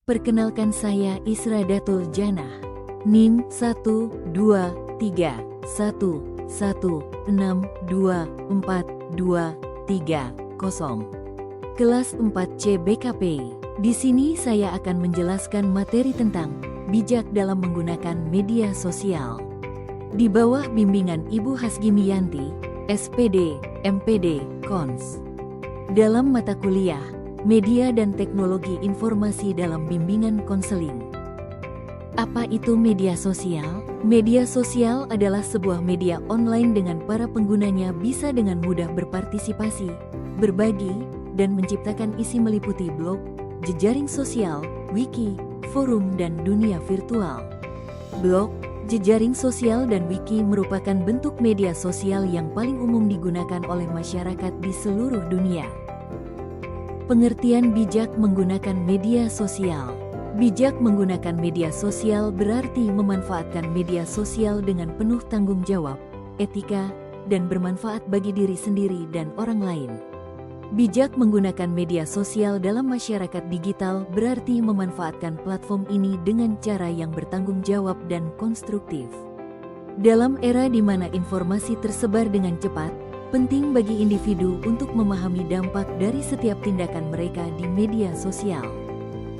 Perkenalkan saya Isra Datul Janah. NIM 1231116242330. Kelas 4C BKP. Di sini saya akan menjelaskan materi tentang bijak dalam menggunakan media sosial. Di bawah bimbingan Ibu Hasgimiyanti, SPD, MPD, Kons. Dalam mata kuliah, Media dan Teknologi Informasi dalam Bimbingan Konseling. Apa itu media sosial? Media sosial adalah sebuah media online dengan para penggunanya bisa dengan mudah berpartisipasi, berbagi, dan menciptakan isi meliputi blog, jejaring sosial, wiki, forum, dan dunia virtual. Blog, jejaring sosial dan wiki merupakan bentuk media sosial yang paling umum digunakan oleh masyarakat di seluruh dunia. Pengertian bijak menggunakan media sosial. Bijak menggunakan media sosial berarti memanfaatkan media sosial dengan penuh tanggung jawab, etika, dan bermanfaat bagi diri sendiri dan orang lain. Bijak menggunakan media sosial dalam masyarakat digital berarti memanfaatkan platform ini dengan cara yang bertanggung jawab dan konstruktif. Dalam era di mana informasi tersebar dengan cepat, penting bagi individu untuk memahami dampak dari setiap tindakan mereka di media sosial.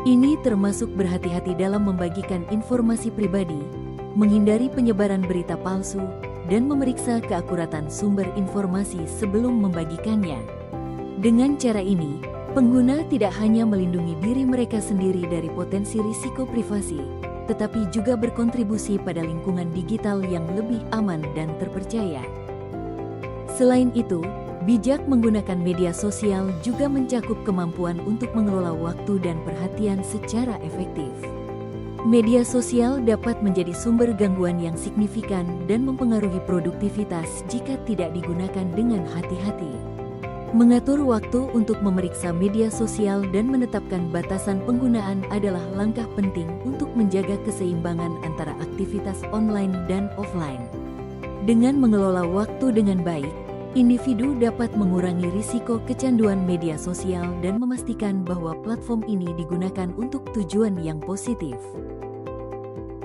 Ini termasuk berhati-hati dalam membagikan informasi pribadi, menghindari penyebaran berita palsu, dan memeriksa keakuratan sumber informasi sebelum membagikannya. Dengan cara ini, pengguna tidak hanya melindungi diri mereka sendiri dari potensi risiko privasi, tetapi juga berkontribusi pada lingkungan digital yang lebih aman dan terpercaya. Selain itu, bijak menggunakan media sosial juga mencakup kemampuan untuk mengelola waktu dan perhatian secara efektif. Media sosial dapat menjadi sumber gangguan yang signifikan dan mempengaruhi produktivitas jika tidak digunakan dengan hati-hati. Mengatur waktu untuk memeriksa media sosial dan menetapkan batasan penggunaan adalah langkah penting untuk menjaga keseimbangan antara aktivitas online dan offline. Dengan mengelola waktu dengan baik, individu dapat mengurangi risiko kecanduan media sosial dan memastikan bahwa platform ini digunakan untuk tujuan yang positif.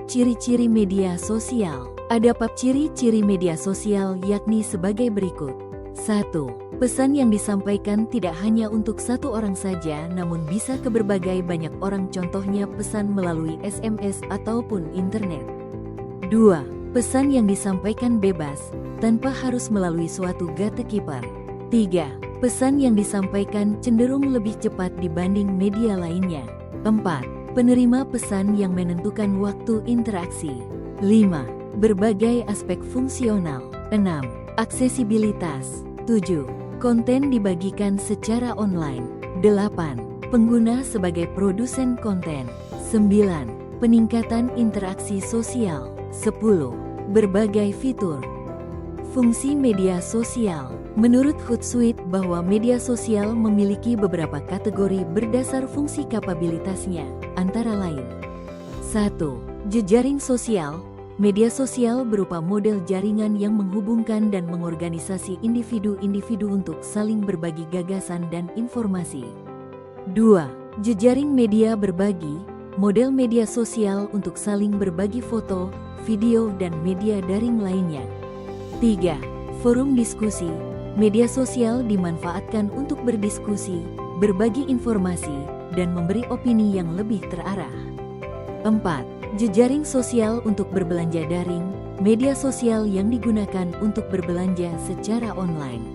Ciri-ciri media sosial. Ada bab ciri-ciri media sosial yakni sebagai berikut. 1. Pesan yang disampaikan tidak hanya untuk satu orang saja namun bisa ke berbagai banyak orang, contohnya pesan melalui SMS ataupun internet. 2. Pesan yang disampaikan bebas, tanpa harus melalui suatu gatekeeper. 3. Pesan yang disampaikan cenderung lebih cepat dibanding media lainnya. 4. Penerima pesan yang menentukan waktu interaksi. 5. Berbagai aspek fungsional. 6. Aksesibilitas. 7. Konten dibagikan secara online. 8. Pengguna sebagai produsen konten. 9. Peningkatan interaksi sosial. 10. Berbagai fitur. Fungsi media sosial. Menurut Hootsuite bahwa media sosial memiliki beberapa kategori berdasar fungsi kapabilitasnya, antara lain. 1. Jejaring sosial. Media sosial berupa model jaringan yang menghubungkan dan mengorganisasi individu-individu untuk saling berbagi gagasan dan informasi. 2. Jejaring media berbagi. Model media sosial untuk saling berbagi foto, video, dan media daring lainnya. 3. Forum diskusi. Media sosial dimanfaatkan untuk berdiskusi, berbagi informasi, dan memberi opini yang lebih terarah. 4. Jejaring sosial untuk berbelanja daring. Media sosial yang digunakan untuk berbelanja secara online.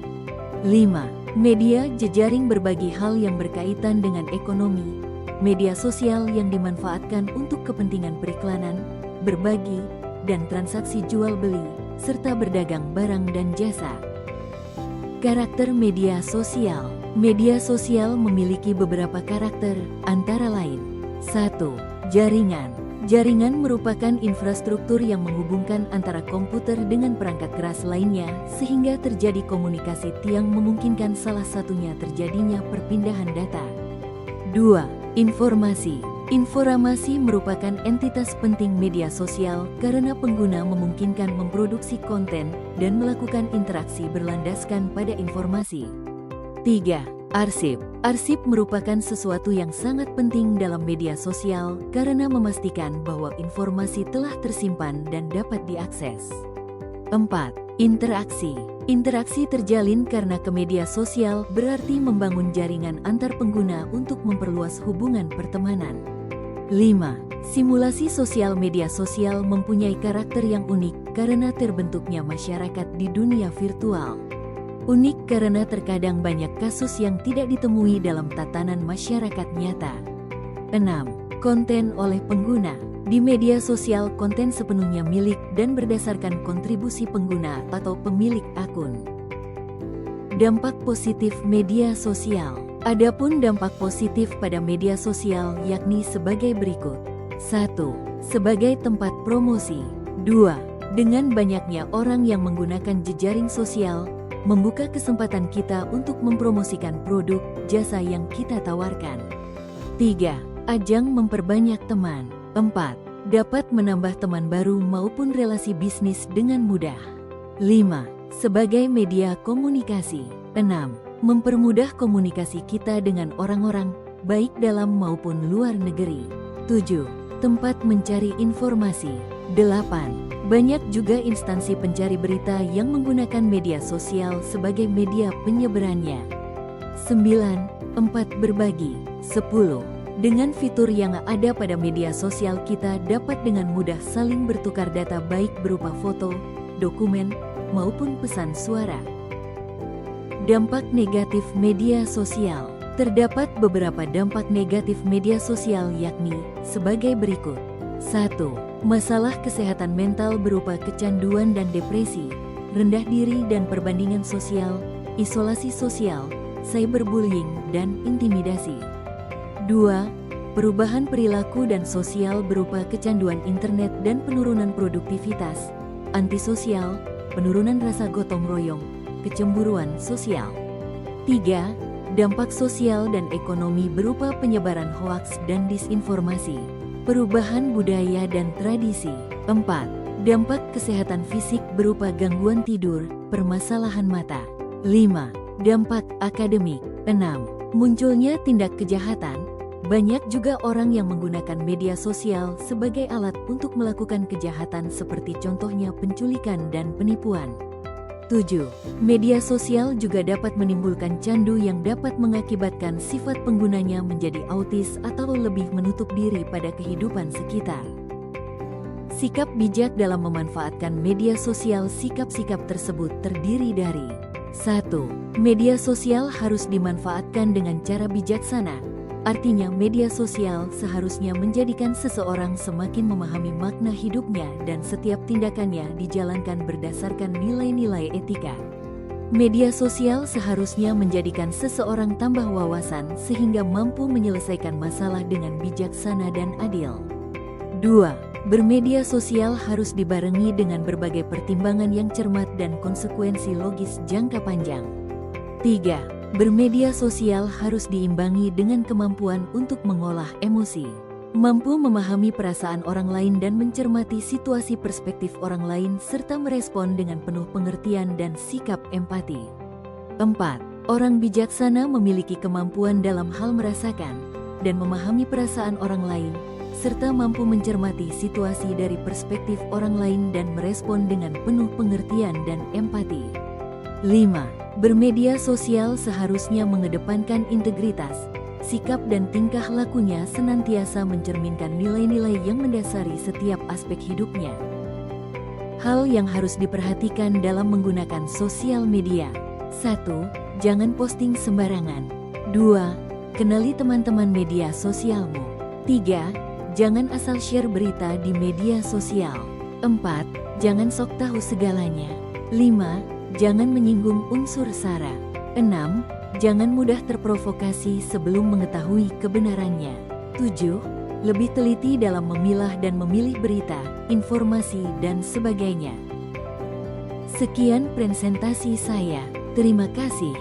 5. Media jejaring berbagi hal yang berkaitan dengan ekonomi. Media sosial yang dimanfaatkan untuk kepentingan periklanan, berbagi, dan transaksi jual beli, serta berdagang barang dan jasa. Karakter media sosial. Media sosial memiliki beberapa karakter, antara lain. 1. Jaringan. Jaringan merupakan infrastruktur yang menghubungkan antara komputer dengan perangkat keras lainnya sehingga terjadi komunikasi yang memungkinkan salah satunya terjadinya perpindahan data. 2. Informasi. Informasi merupakan entitas penting media sosial karena pengguna memungkinkan memproduksi konten dan melakukan interaksi berlandaskan pada informasi. 3. Arsip. Arsip merupakan sesuatu yang sangat penting dalam media sosial karena memastikan bahwa informasi telah tersimpan dan dapat diakses. 4. Interaksi. Interaksi terjalin karena ke media sosial berarti membangun jaringan antar pengguna untuk memperluas hubungan pertemanan. 5. Simulasi sosial. Media sosial mempunyai karakter yang unik karena terbentuknya masyarakat di dunia virtual. Unik karena terkadang banyak kasus yang tidak ditemui dalam tatanan masyarakat nyata. 6. Konten oleh pengguna. Di media sosial, konten sepenuhnya milik dan berdasarkan kontribusi pengguna atau pemilik akun. Dampak positif media sosial. Adapun dampak positif pada media sosial yakni sebagai berikut. 1. Sebagai tempat promosi. 2. Dengan banyaknya orang yang menggunakan jejaring sosial, membuka kesempatan kita untuk mempromosikan produk, jasa yang kita tawarkan. 3. Ajang memperbanyak teman. 4. Dapat menambah teman baru maupun relasi bisnis dengan mudah. 5. Sebagai media komunikasi. 6. Mempermudah komunikasi kita dengan orang-orang, baik dalam maupun luar negeri. 7. Tempat mencari informasi. 8. Banyak juga instansi pencari berita yang menggunakan media sosial sebagai media penyebarannya. 9. Berbagi. 10. Dengan fitur yang ada pada media sosial, kita dapat dengan mudah saling bertukar data baik berupa foto, dokumen, maupun pesan suara. Dampak negatif media sosial. Terdapat beberapa dampak negatif media sosial yakni sebagai berikut. 1. Masalah kesehatan mental berupa kecanduan dan depresi, rendah diri dan perbandingan sosial, isolasi sosial, cyberbullying, dan intimidasi. 2. Perubahan perilaku dan sosial berupa kecanduan internet dan penurunan produktivitas, antisosial, penurunan rasa gotong royong, kecemburuan sosial. 3. Dampak sosial dan ekonomi berupa penyebaran hoaks dan disinformasi, perubahan budaya dan tradisi. 4. Dampak kesehatan fisik berupa gangguan tidur, permasalahan mata. 5. Dampak akademik. 6. Munculnya tindak kejahatan. Banyak juga orang yang menggunakan media sosial sebagai alat untuk melakukan kejahatan seperti contohnya penculikan dan penipuan. 7. Media sosial juga dapat menimbulkan candu yang dapat mengakibatkan sifat penggunanya menjadi autis atau lebih menutup diri pada kehidupan sekitar. Sikap bijak dalam memanfaatkan media sosial. Sikap-sikap tersebut terdiri dari 1. Media sosial harus dimanfaatkan dengan cara bijaksana. Artinya media sosial seharusnya menjadikan seseorang semakin memahami makna hidupnya dan setiap tindakannya dijalankan berdasarkan nilai-nilai etika. Media sosial seharusnya menjadikan seseorang tambah wawasan sehingga mampu menyelesaikan masalah dengan bijaksana dan adil. 2. Bermedia sosial harus dibarengi dengan berbagai pertimbangan yang cermat dan konsekuensi logis jangka panjang. 3. Bermedia sosial harus diimbangi dengan kemampuan untuk mengolah emosi, mampu memahami perasaan orang lain dan mencermati situasi perspektif orang lain serta merespon dengan penuh pengertian dan sikap empati. 4. Orang bijaksana memiliki kemampuan dalam hal merasakan dan memahami perasaan orang lain, serta mampu mencermati situasi dari perspektif orang lain dan merespon dengan penuh pengertian dan empati. 5. Bermedia sosial seharusnya mengedepankan integritas, sikap dan tingkah lakunya senantiasa mencerminkan nilai-nilai yang mendasari setiap aspek hidupnya. Hal yang harus diperhatikan dalam menggunakan sosial media. 1. Jangan posting sembarangan. 2. Kenali teman-teman media sosialmu. 3. Jangan asal share berita di media sosial. 4. Jangan sok tahu segalanya. 5. Jangan menyinggung unsur sara. 6. Jangan mudah terprovokasi sebelum mengetahui kebenarannya. 7. Lebih teliti dalam memilah dan memilih berita, informasi, dan sebagainya. Sekian presentasi saya. Terima kasih.